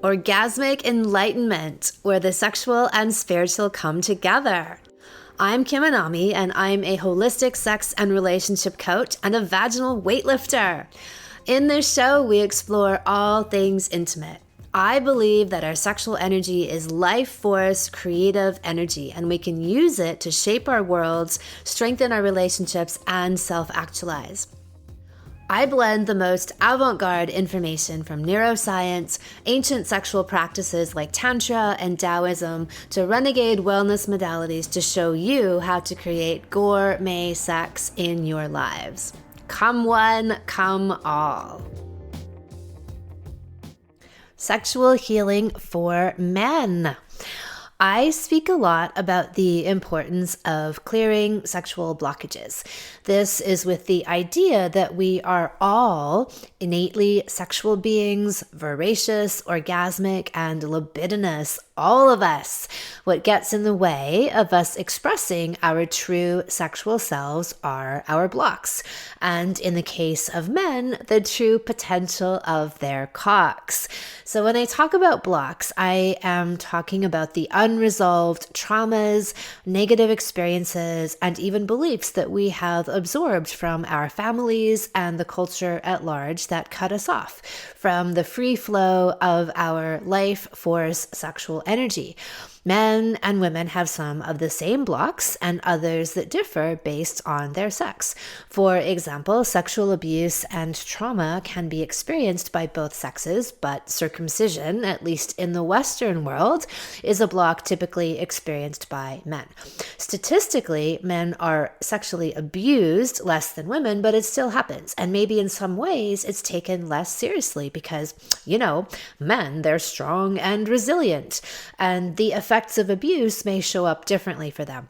Orgasmic enlightenment, where the sexual and spiritual come together. I'm Kim Anami, and I'm a holistic sex and relationship coach and a vaginal weightlifter. In this show, we explore all things intimate. I believe that our sexual energy is life force, creative energy, and we can use it to shape our worlds, strengthen our relationships, and self-actualize. I blend the most avant-garde information from neuroscience, ancient sexual practices like Tantra and Taoism, to renegade wellness modalities to show you how to create gourmet sex in your lives. Come one, come all. Sexual healing for men. I speak a lot about the importance of clearing sexual blockages. This is with the idea that we are all innately sexual beings, voracious, orgasmic, and libidinous, all of us. What gets in the way of us expressing our true sexual selves are our blocks. And in the case of men, the true potential of their cocks. So when I talk about blocks, I am talking about the unresolved traumas, negative experiences, and even beliefs that we have absorbed from our families and the culture at large that cut us off from the free flow of our life force sexual energy. Men and women have some of the same blocks and others that differ based on their sex. For example, sexual abuse and trauma can be experienced by both sexes, but circumcision, at least in the Western world, is a block typically experienced by men. Statistically, men are sexually abused less than women, but it still happens. And maybe in some ways it's taken less seriously because, men, they're strong and resilient. And the effects of abuse may show up differently for them.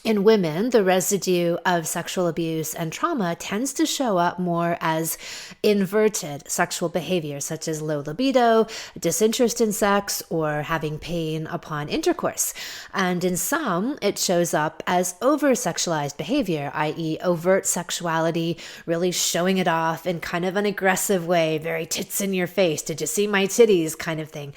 In women, the residue of sexual abuse and trauma tends to show up more as inverted sexual behavior, such as low libido, disinterest in sex, or having pain upon intercourse. And in some, it shows up as over-sexualized behavior, i.e. overt sexuality, really showing it off in kind of an aggressive way, very tits in your face, did you see my titties kind of thing.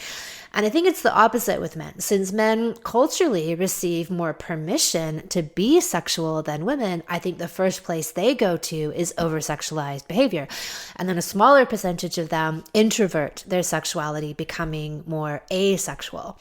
And I think it's the opposite with men. Since men culturally receive more permission to be sexual than women, I think the first place they go to is over-sexualized behavior. And then a smaller percentage of them introvert their sexuality, becoming more asexual.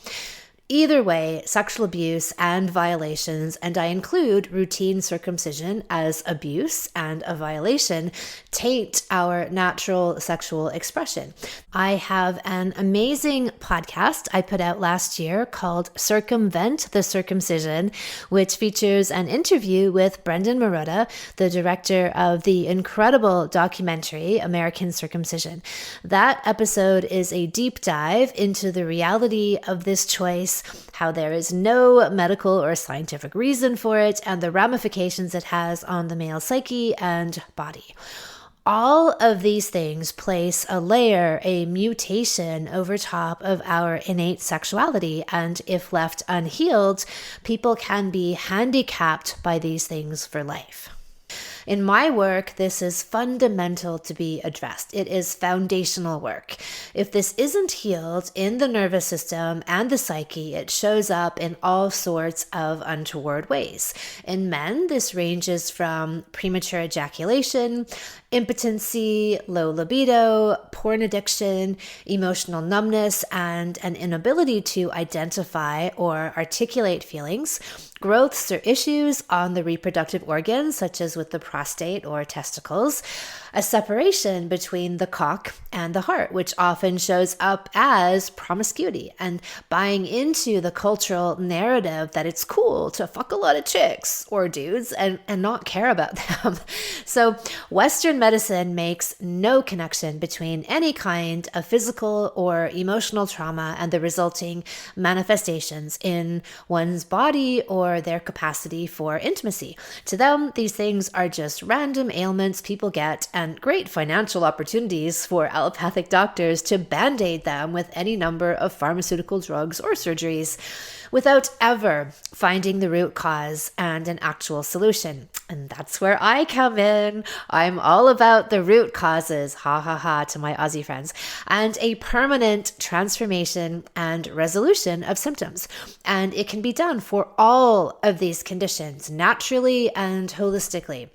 Either way, sexual abuse and violations, and I include routine circumcision as abuse and a violation, taint our natural sexual expression. I have an amazing podcast I put out last year called Circumvent the Circumcision, which features an interview with Brendan Marotta, the director of the incredible documentary American Circumcision. That episode is a deep dive into the reality of this choice, how there is no medical or scientific reason for it, and the ramifications it has on the male psyche and body. All of these things place a layer, a mutation over top of our innate sexuality, and if left unhealed, people can be handicapped by these things for life. In my work, this is fundamental to be addressed. It is foundational work. If this isn't healed in the nervous system and the psyche, it shows up in all sorts of untoward ways. In men, this ranges from premature ejaculation, impotency, low libido, porn addiction, emotional numbness, and an inability to identify or articulate feelings, growths or issues on the reproductive organs, such as with the prostate or testicles, a separation between the cock and the heart, which often shows up as promiscuity and buying into the cultural narrative that it's cool to fuck a lot of chicks or dudes and not care about them. So Western medicine makes no connection between any kind of physical or emotional trauma and the resulting manifestations in one's body or their capacity for intimacy. To them, these things are just random ailments people get and great financial opportunities for allopathic doctors to band-aid them with any number of pharmaceutical drugs or surgeries without ever finding the root cause and an actual solution. And that's where I come in. I'm all about the root causes, ha ha ha, to my Aussie friends, and a permanent transformation and resolution of symptoms. And it can be done for all of these conditions, naturally and holistically.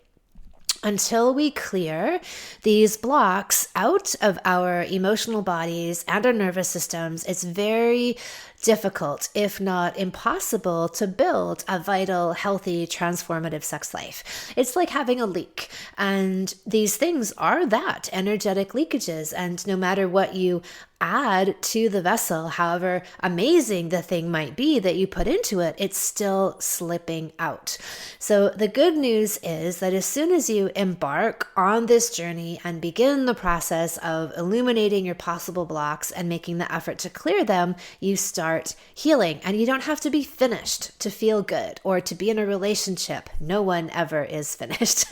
Until we clear these blocks out of our emotional bodies and our nervous systems, it's very difficult, if not impossible, to build a vital, healthy, transformative sex life. It's like having a leak. And these things are that, energetic leakages. And no matter what you add to the vessel, however amazing the thing might be that you put into it, it's still slipping out. So the good news is that as soon as you embark on this journey and begin the process of illuminating your possible blocks and making the effort to clear them, you start healing. And you don't have to be finished to feel good or to be in a relationship. No one ever is finished.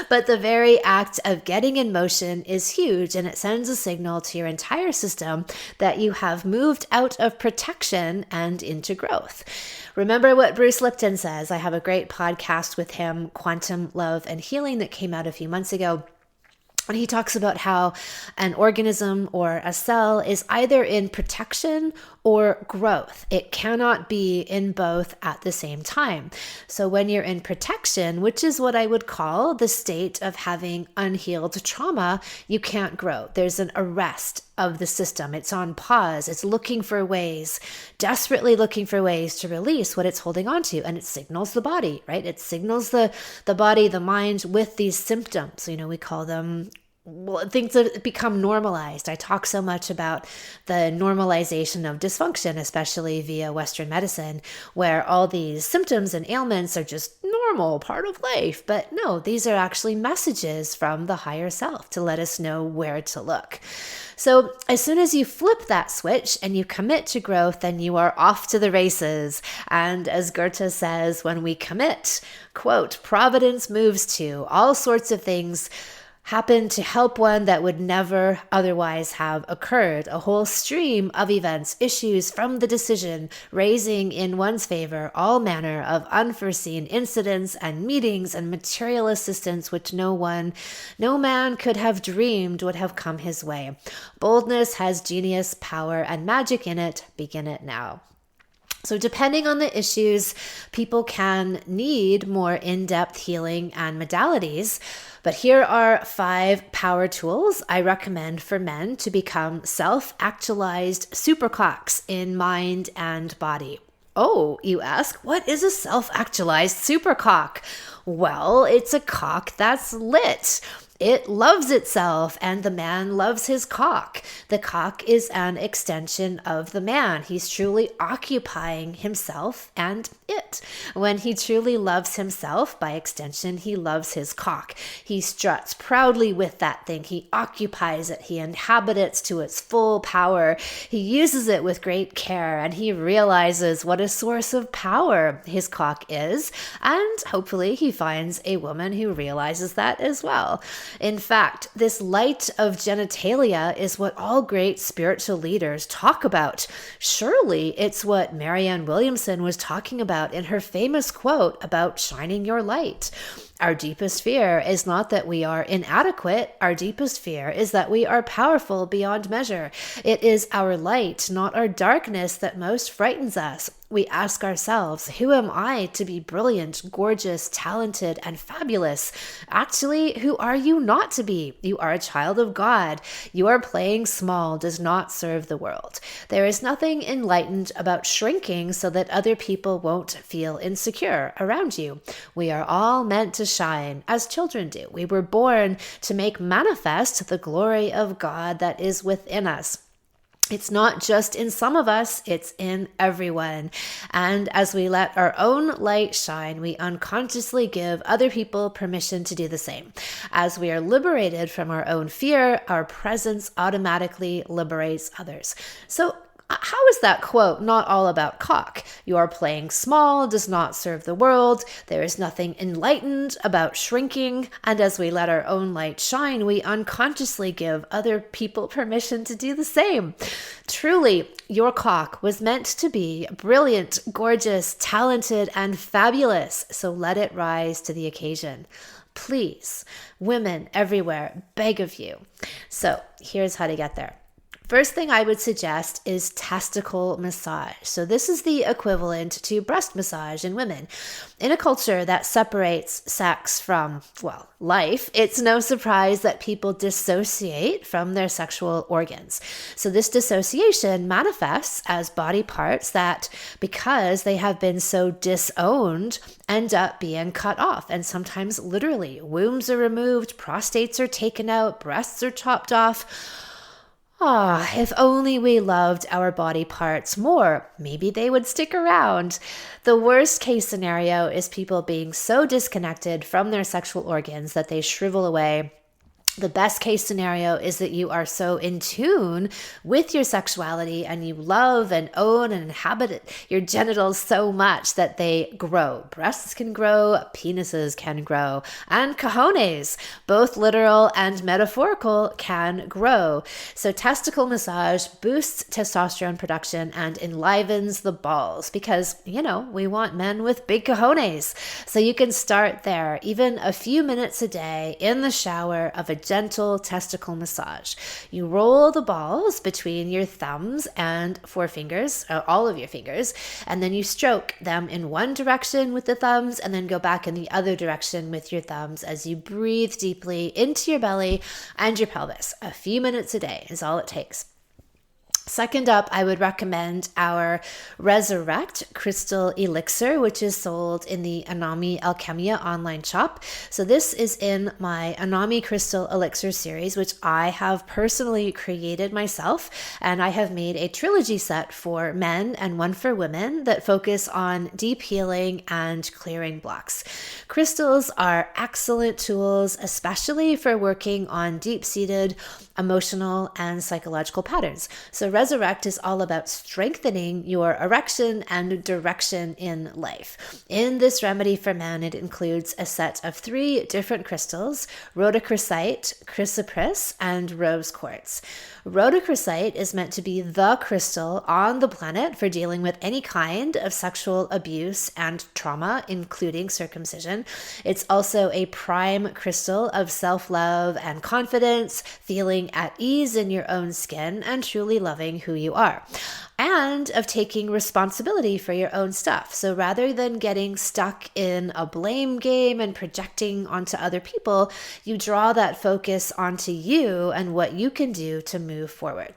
But the very act of getting in motion is huge, and it sends a signal to your entire system that you have moved out of protection and into growth. Remember what Bruce Lipton says. I have a great podcast with him, Quantum Love and Healing, that came out a few months ago. And he talks about how an organism or a cell is either in protection or growth. It cannot be in both at the same time. So when you're in protection, which is what I would call the state of having unhealed trauma, you can't grow. There's an arrest of the system. It's on pause. It's looking for ways, desperately looking for ways to release what it's holding on to. And it signals the body, right? It signals the body, the mind with these symptoms. We call them things that become normalized. I talk so much about the normalization of dysfunction, especially via Western medicine, where all these symptoms and ailments are just normal, part of life. But no, these are actually messages from the higher self to let us know where to look. So as soon as you flip that switch and you commit to growth, then you are off to the races. And as Goethe says, when we commit, quote, providence moves to all sorts of things happen to help one that would never otherwise have occurred. A whole stream of events, issues from the decision, raising in one's favor all manner of unforeseen incidents and meetings and material assistance which no man could have dreamed would have come his way. Boldness has genius, power, and magic in it. Begin it now. So depending on the issues, people can need more in-depth healing and modalities. But here are 5 power tools I recommend for men to become self-actualized supercocks in mind and body. Oh, you ask, what is a self-actualized supercock? Well, it's a cock that's lit. It loves itself, and the man loves his cock. The cock is an extension of the man. He's truly occupying himself and it. When he truly loves himself, by extension, he loves his cock. He struts proudly with that thing. He occupies it. He inhabits it to its full power. He uses it with great care, and he realizes what a source of power his cock is. And hopefully he finds a woman who realizes that as well. In fact, this light of genitalia is what all great spiritual leaders talk about. Surely it's what Marianne Williamson was talking about in her famous quote about shining your light. Our deepest fear is not that we are inadequate. Our deepest fear is that we are powerful beyond measure. It is our light, not our darkness, that most frightens us. We ask ourselves, who am I to be brilliant, gorgeous, talented, and fabulous? Actually, who are you not to be? You are a child of God. Your playing small does not serve the world. There is nothing enlightened about shrinking so that other people won't feel insecure around you. We are all meant to shine as children do. We were born to make manifest the glory of God that is within us. It's not just in some of us, it's in everyone. And as we let our own light shine, we unconsciously give other people permission to do the same. As we are liberated from our own fear, our presence automatically liberates others. So how is that quote not all about cock? Your playing small does not serve the world. There is nothing enlightened about shrinking. And as we let our own light shine, we unconsciously give other people permission to do the same. Truly, your cock was meant to be brilliant, gorgeous, talented, and fabulous. So let it rise to the occasion. Please, women everywhere, beg of you. So here's how to get there. First thing I would suggest is testicle massage. So this is the equivalent to breast massage in women. In a culture that separates sex from, well, life, it's no surprise that people dissociate from their sexual organs. So this dissociation manifests as body parts that, because they have been so disowned, end up being cut off. And sometimes literally, wombs are removed, prostates are taken out, breasts are chopped off. If only we loved our body parts more, maybe they would stick around. The worst case scenario is people being so disconnected from their sexual organs that they shrivel away. The best case scenario is that you are so in tune with your sexuality and you love and own and inhabit your genitals so much that they grow. Breasts can grow, penises can grow, and cojones, both literal and metaphorical, can grow. So testicle massage boosts testosterone production and enlivens the balls because, we want men with big cojones. So you can start there, even a few minutes a day in the shower of a gentle testicle massage. You roll the balls between your thumbs and forefingers, all of your fingers, and then you stroke them in one direction with the thumbs and then go back in the other direction with your thumbs as you breathe deeply into your belly and your pelvis. A few minutes a day is all it takes. Second up, I would recommend our Resurrect Crystal Elixir, which is sold in the Anami Alchemia online shop. So this is in my Anami Crystal Elixir series, which I have personally created myself. And I have made a trilogy set for men and one for women that focus on deep healing and clearing blocks. Crystals are excellent tools, especially for working on deep-seated emotional and psychological patterns. So Resurrect is all about strengthening your erection and direction in life. In this remedy for men, it includes a set of 3 different crystals: rhodochrosite, chrysoprase, and rose quartz. Rhodochrosite is meant to be the crystal on the planet for dealing with any kind of sexual abuse and trauma, including circumcision. It's also a prime crystal of self-love and confidence, feeling at ease in your own skin, and truly loving who you are, and of taking responsibility for your own stuff. So rather than getting stuck in a blame game and projecting onto other people, you draw that focus onto you and what you can do to move forward.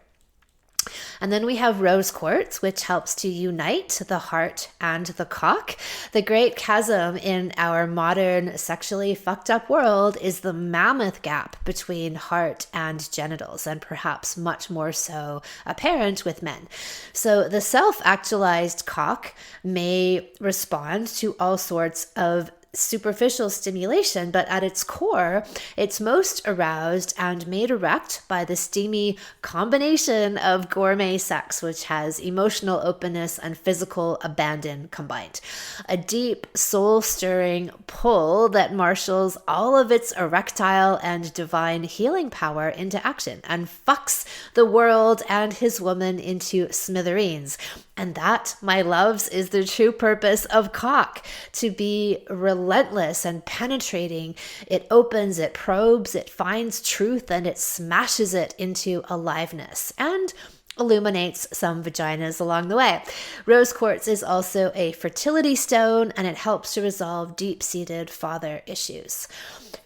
And then we have rose quartz, which helps to unite the heart and the cock. The great chasm in our modern sexually fucked up world is the mammoth gap between heart and genitals, and perhaps much more so apparent with men. So the self-actualized cock may respond to all sorts of superficial stimulation, but at its core, it's most aroused and made erect by the steamy combination of gourmet sex, which has emotional openness and physical abandon combined. A deep, soul-stirring pull that marshals all of its erectile and divine healing power into action and fucks the world and his woman into smithereens. And that, my loves, is the true purpose of cock, to be relentless and penetrating. It opens, it probes, it finds truth, and it smashes it into aliveness and illuminates some vaginas along the way. Rose quartz is also a fertility stone, and it helps to resolve deep-seated father issues.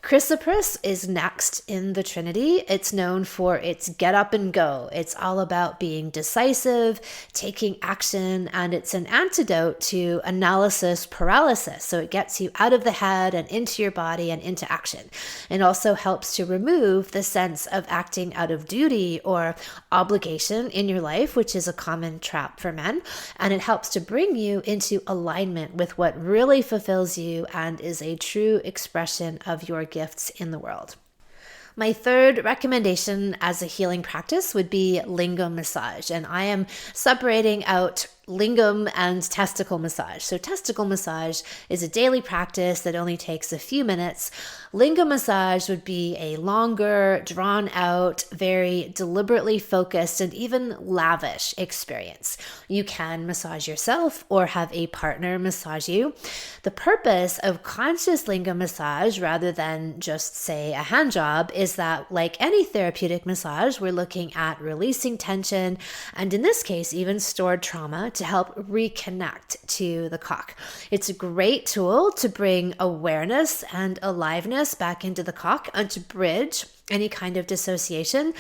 Chrysoprase is next in the Trinity. It's known for its get up and go. It's all about being decisive, taking action, and it's an antidote to analysis paralysis. So it gets you out of the head and into your body and into action. It also helps to remove the sense of acting out of duty or obligation in your life, which is a common trap for men. And it helps to bring you into alignment with what really fulfills you and is a true expression of your gifts in the world. My third recommendation as a healing practice would be lingam massage. And I am separating out lingam and testicle massage. So testicle massage is a daily practice that only takes a few minutes. Lingam massage would be a longer, drawn out, very deliberately focused and even lavish experience. You can massage yourself or have a partner massage you. The purpose of conscious lingam massage, rather than just say a hand job, is that like any therapeutic massage, we're looking at releasing tension and in this case, even stored trauma to help reconnect to the cock. It's a great tool to bring awareness and aliveness back into the cock and to bridge any kind of dissociation.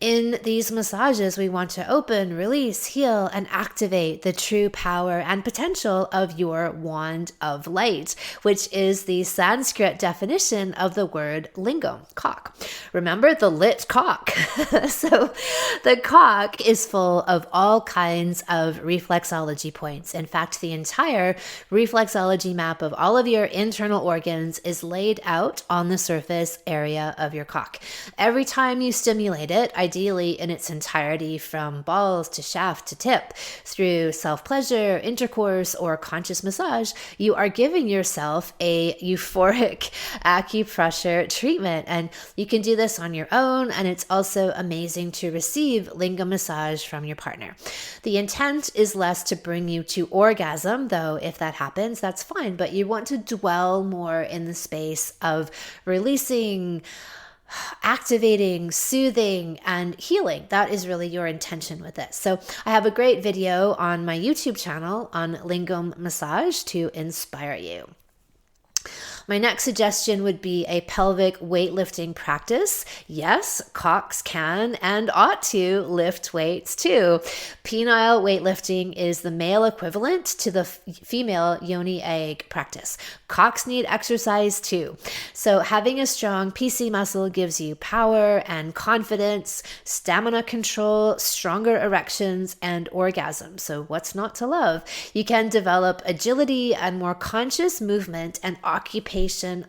In these massages, we want to open, release, heal, and activate the true power and potential of your wand of light, which is the Sanskrit definition of the word lingam, cock. Remember the lit cock. So the cock is full of all kinds of reflexology points. In fact, the entire reflexology map of all of your internal organs is laid out on the surface area of your cock. Every time you stimulate it, ideally in its entirety from balls to shaft to tip, through self-pleasure, intercourse, or conscious massage, you are giving yourself a euphoric acupressure treatment. And you can do this on your own, and it's also amazing to receive lingam massage from your partner. The intent is less to bring you to orgasm, though if that happens, that's fine, but you want to dwell more in the space of releasing, activating, soothing, and healing. That is really your intention with this. So I have a great video on my YouTube channel on lingam massage to inspire you. My next suggestion would be a pelvic weightlifting practice. Yes, cocks can and ought to lift weights too. Penile weightlifting is the male equivalent to the female yoni egg practice. Cocks need exercise too. So having a strong PC muscle gives you power and confidence, stamina control, stronger erections, and orgasm. So what's not to love? You can develop agility and more conscious movement and occupation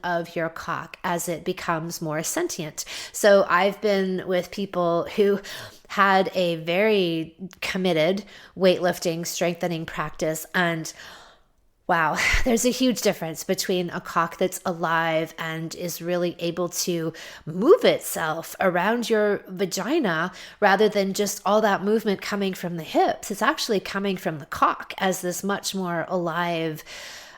of your cock as it becomes more sentient. So I've been with people who had a very committed weightlifting, strengthening practice, and wow, there's a huge difference between a cock that's alive and is really able to move itself around your vagina rather than just all that movement coming from the hips. It's actually coming from the cock as this much more alive,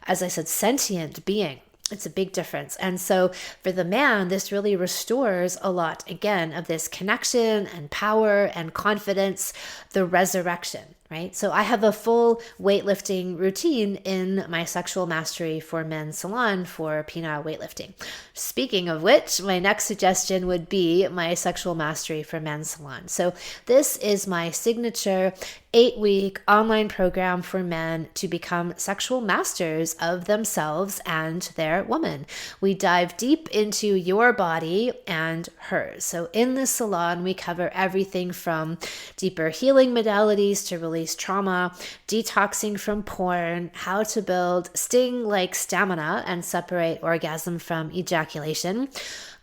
as I said, sentient being. It's a big difference. And so for the man, this really restores a lot, again, of this connection and power and confidence, the resurrection, right? So I have a full weightlifting routine in my Sexual Mastery for Men salon for penile weightlifting. Speaking of which, my next suggestion would be my Sexual Mastery for Men salon. So this is my signature 8-week online program for men to become sexual masters of themselves and their woman. We dive deep into your body and hers. So in this salon, we cover everything from deeper healing modalities to release trauma, detoxing from porn, how to build sting-like stamina and separate orgasm from ejaculation,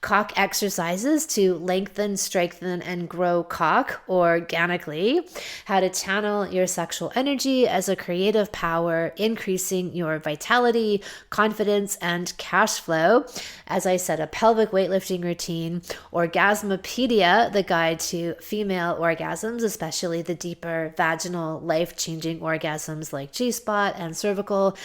cock exercises to lengthen, strengthen, and grow cock organically, how to channel your sexual energy as a creative power, increasing your vitality, confidence, and cash flow. As I said, a pelvic weightlifting routine, Orgasmopedia, the guide to female orgasms, especially the deeper vaginal life-changing orgasms like G-spot and cervical,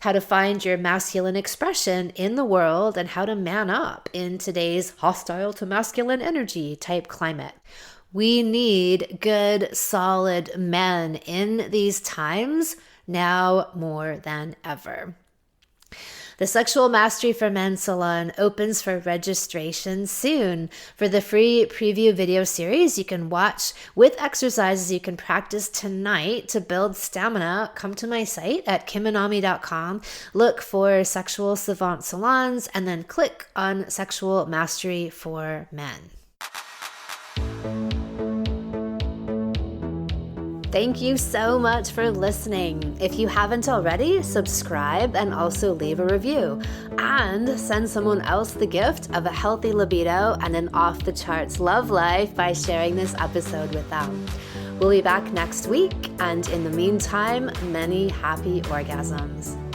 how to find your masculine expression in the world, and how to man up in today's hostile to masculine energy type climate. We need good, solid men in these times now more than ever. The Sexual Mastery for Men Salon opens for registration soon. For the free preview video series you can watch with exercises you can practice tonight to build stamina, come to my site at kiminami.com, look for Sexual Savant Salons, and then click on Sexual Mastery for Men. Thank you so much for listening. If you haven't already, subscribe and also leave a review. And send someone else the gift of a healthy libido and an off-the-charts love life by sharing this episode with them. We'll be back next week, and in the meantime, many happy orgasms.